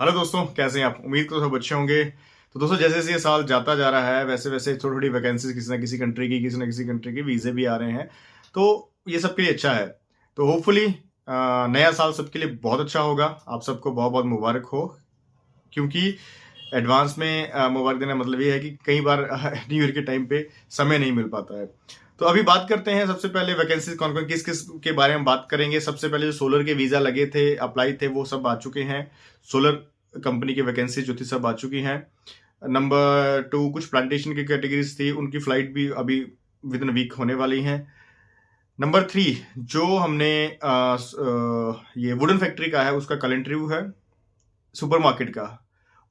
Hello दोस्तों, कैसे हैं आप? उम्मीद करो सब अच्छे होंगे। तो दोस्तों, जैसे जैसे ये साल जाता जा रहा है वैसे वैसे थोड़ी थोड़ी वैकेंसीज किसी ना किसी कंट्री की, किसी ना किसी कंट्री के वीज़े भी आ रहे हैं। तो ये सबके लिए अच्छा है। तो होपफुली नया साल सबके लिए बहुत अच्छा होगा। आप सबको बहुत बहुत मुबारक हो, क्योंकि एडवांस में मुबारक देना मतलब ये है कि कई बार न्यू ईयर के टाइम पे समय नहीं मिल पाता है। तो अभी बात करते हैं सबसे पहले वैकेंसीज कौन कौन किस किस के बारे में बात करेंगे। सबसे पहले जो सोलर के वीज़ा लगे थे, अप्लाई थे, वो सब आ चुके हैं। सोलर कंपनी की वैकेंसी जो थी सब आ चुकी हैं। नंबर 2, कुछ प्लांटेशन की कैटेगरीज थी, उनकी फ्लाइट भी अभी विद इन वीक होने वाली हैं। नंबर 3, जो हमने ये वुडन फैक्ट्री का है उसका कल इंटरव्यू है। सुपरमार्केट का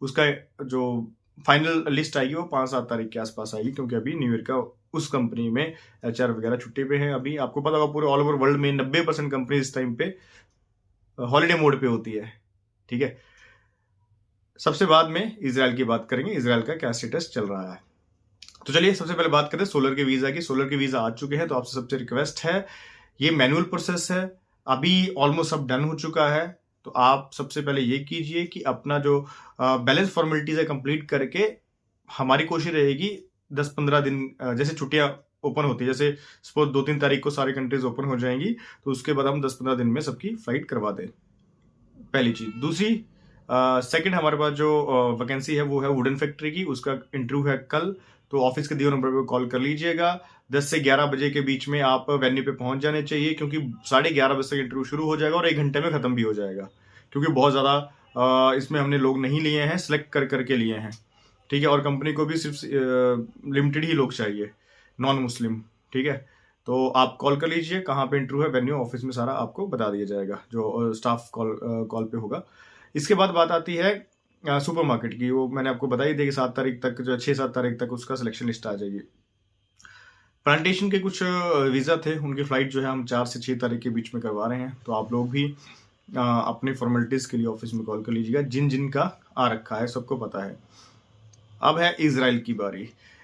उसका जो फाइनल लिस्ट आएगी वो 5-7 तारीख के आसपास आएगी, क्योंकि अभी न्यू ईयर का उस कंपनी में एचआर वगैरह छुट्टी पे हैं। अभी आपको पता होगा पूरे ऑल ओवर वर्ल्ड में 90% कंपनी इस टाइम पे हॉलीडे मोड पे होती है। ठीक है। सबसे बाद में इजराइल की बात करेंगे, इजराइल का क्या स्टेटस चल रहा है। तो चलिए सबसे पहले बात करें सोलर के वीजा की। सोलर के वीजा आ चुके हैं, तो आपसे सबसे रिक्वेस्ट है, ये मैनुअल प्रोसेस है, अभी ऑलमोस्ट सब डन हो चुका है। तो आप सबसे पहले ये कीजिए कि अपना जो बैलेंस फॉर्मेलिटीज है कंप्लीट करके, हमारी कोशिश रहेगी 10-15 दिन जैसे छुट्टियां ओपन होती है, जैसे सपोज 2-3 तारीख को सारी कंट्रीज ओपन हो जाएंगी, तो उसके बाद हम 10-15 दिन में सबकी फ्लाइट करवा दें। पहली चीज। दूसरी, सेकंड, हमारे पास जो वैकेंसी है वो है वुडन फैक्ट्री की, उसका इंटरव्यू है कल। तो ऑफिस के दिए नंबर पे कॉल कर लीजिएगा। 10 से 11 बजे के बीच में आप वेन्यू पे पहुंच जाने चाहिए, क्योंकि 11:30 बजे तक इंटरव्यू शुरू हो जाएगा और 1 घंटे में खत्म भी हो जाएगा, क्योंकि बहुत ज़्यादा इसमें हमने लोग नहीं लिए हैं, सिलेक्ट कर करके लिए हैं। ठीक है। और कंपनी को भी सिर्फ लिमिटेड ही लोग चाहिए, नॉन मुस्लिम। ठीक है। तो आप कॉल कर लीजिए, कहाँ पे इंटरव्यू है, वेन्यू ऑफिस में सारा आपको बता दिया जाएगा, जो स्टाफ कॉल पे होगा। इसके बाद बात आती है सुपर मार्केट की। वो मैंने आपको बताई थी कि 7 तारीख तक, जो 6-7 तारीख तक उसका सिलेक्शन लिस्ट आ जाएगी। प्लांटेशन के कुछ वीज़ा थे, उनकी फ़्लाइट जो है हम 4 से 6 तारीख के बीच में करवा रहे हैं। तो आप लोग भी अपनी फॉर्मेलिटीज़ के लिए ऑफिस में कॉल कर लीजिएगा, जिन जिन का आ रखा है सबको पता है। अब है इजराइल की बारी।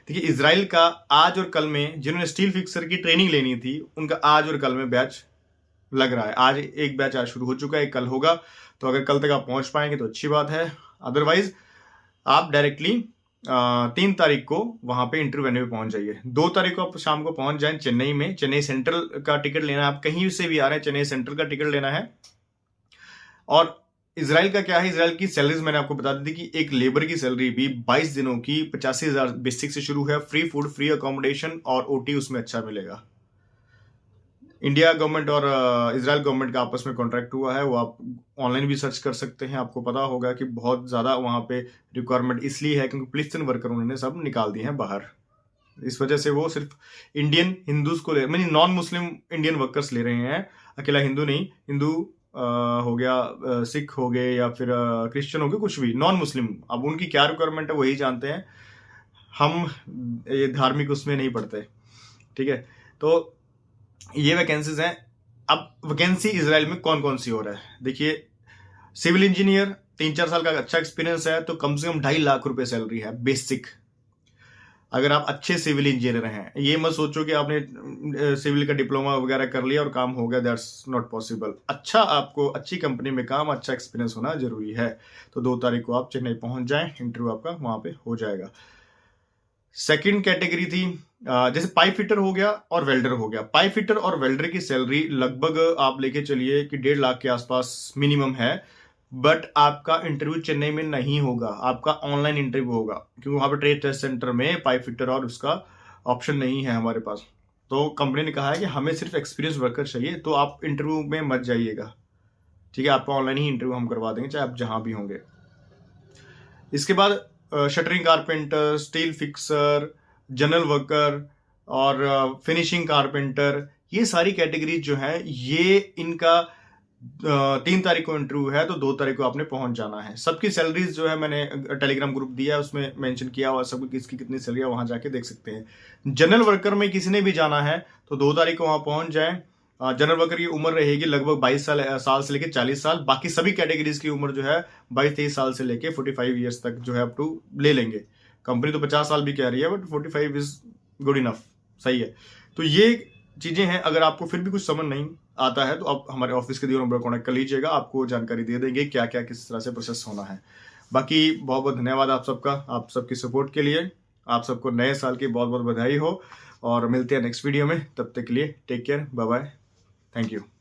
देखिए, इजराइल का आज और कल में जिन्होंने स्टील फिक्सर की ट्रेनिंग लेनी थी, उनका आज और कल में बैच लग रहा है। आज एक बैच आज शुरू हो चुका है, कल होगा। तो अगर कल तक आप पहुंच पाएंगे तो अच्छी बात है, अदरवाइज आप डायरेक्टली 3 तारीख को वहां पे इंटरव्यू वेन्यू पे पहुंच जाइए। 2 तारीख को आप शाम को पहुंच जाएं चेन्नई में। चेन्नई सेंट्रल का टिकट लेना है, आप कहीं से भी आ रहे हैं चेन्नई सेंट्रल का टिकट लेना है। और इजराइल का क्या है, इजराइल की सैलरीज मैंने आपको बता दी थी कि एक लेबर की सैलरी भी 22 दिनों की 85,000 बेसिक से शुरू है। फ्री फूड, फ्री अकोमोडेशन और ओटी उसमें अच्छा मिलेगा। इंडिया गवर्नमेंट और इजराइल गवर्नमेंट का आपस में कॉन्ट्रैक्ट हुआ है, वो आप ऑनलाइन भी सर्च कर सकते हैं। आपको पता होगा कि बहुत ज़्यादा वहाँ पे रिक्वायरमेंट इसलिए है क्योंकि पुलिस वर्कर उन्होंने सब निकाल दिए हैं बाहर। इस वजह से वो सिर्फ इंडियन हिंदूज को ले, मतलब नॉन मुस्लिम इंडियन वर्कर्स ले रहे हैं, अकेला हिंदू नहीं। हिंदू हो गया, सिख हो गए, या फिर क्रिश्चियन हो गए, कुछ भी नॉन मुस्लिम। अब उनकी क्या रिक्वायरमेंट है वही जानते हैं, हम ये धार्मिक उसमें नहीं पढ़ते। ठीक है। तो ये वैकेंसीज हैं। अब वैकेंसी इजराइल में कौन कौन सी हो रहा है, देखिए। सिविल इंजीनियर, 3-4 साल का अच्छा एक्सपीरियंस है तो कम से कम 2.5 लाख रुपए सैलरी है बेसिक, अगर आप अच्छे सिविल इंजीनियर हैं। ये मत सोचो कि आपने सिविल का डिप्लोमा वगैरह कर लिया और काम हो गया, दैट्स नॉट पॉसिबल। अच्छा, आपको अच्छी कंपनी में काम, अच्छा एक्सपीरियंस होना जरूरी है। तो 2 तारीख को आप चेन्नई पहुंच जाएं, इंटरव्यू आपका वहां पे हो जाएगा। सेकंड कैटेगरी थी जैसे पाइप फिटर हो गया और वेल्डर हो गया। पाइप फिटर और वेल्डर की सैलरी लगभग आप लेके चलिए कि 1.5 लाख के आसपास मिनिमम है। बट आपका इंटरव्यू चेन्नई में नहीं होगा, आपका ऑनलाइन इंटरव्यू होगा, क्योंकि वहां पे ट्रेड टेस्ट सेंटर में पाइप फिटर और उसका ऑप्शन नहीं है हमारे पास। तो कंपनी ने कहा है कि हमें सिर्फ एक्सपीरियंस वर्कर चाहिए, तो आप इंटरव्यू में मत जाइएगा। ठीक है, आपका ऑनलाइन ही इंटरव्यू हम करवा देंगे, चाहे आप जहां भी होंगे। इसके बाद shuttering carpenter, steel fixer, general worker और फिनिशिंग कारपेंटर, ये सारी कैटेगरीज जो है, ये इनका 3 तारीख को इंटरव्यू है, तो 2 तारीख को आपने पहुंच जाना है। सबकी सैलरीज जो है मैंने टेलीग्राम ग्रुप दिया है, उसमें मेंशन किया हुआ सबकी किसकी कितनी सैलरी है, वहां जाके देख सकते हैं। जनरल वर्कर में किसी ने भी जाना है तो 2 तारीख को वहां पहुंच जाए। जनरल वर्कर की उम्र रहेगी लगभग 22 साल से लेकर 40 साल। बाकी सभी कैटेगरीज की उम्र जो है 22-23 साल से लेकर 45 ईयर्स तक जो है अप टू ले लेंगे। कंपनी तो 50 साल भी कह रही है, बट 45 इज गुड इनफ, सही है। तो ये चीजें हैं। अगर आपको फिर भी कुछ समझ नहीं आता है तो आप हमारे ऑफिस के दिए नंबर कॉन्टैक्ट कर लीजिएगा, आपको जानकारी दे देंगे क्या क्या किस तरह से प्रोसेस होना है। बाकी बहुत बहुत धन्यवाद आप सबका, आप सबकी सपोर्ट के लिए। आप सबको नए साल की बहुत बहुत बधाई हो और मिलते हैं नेक्स्ट वीडियो में। तब तक के लिए take care, bye bye, thank you.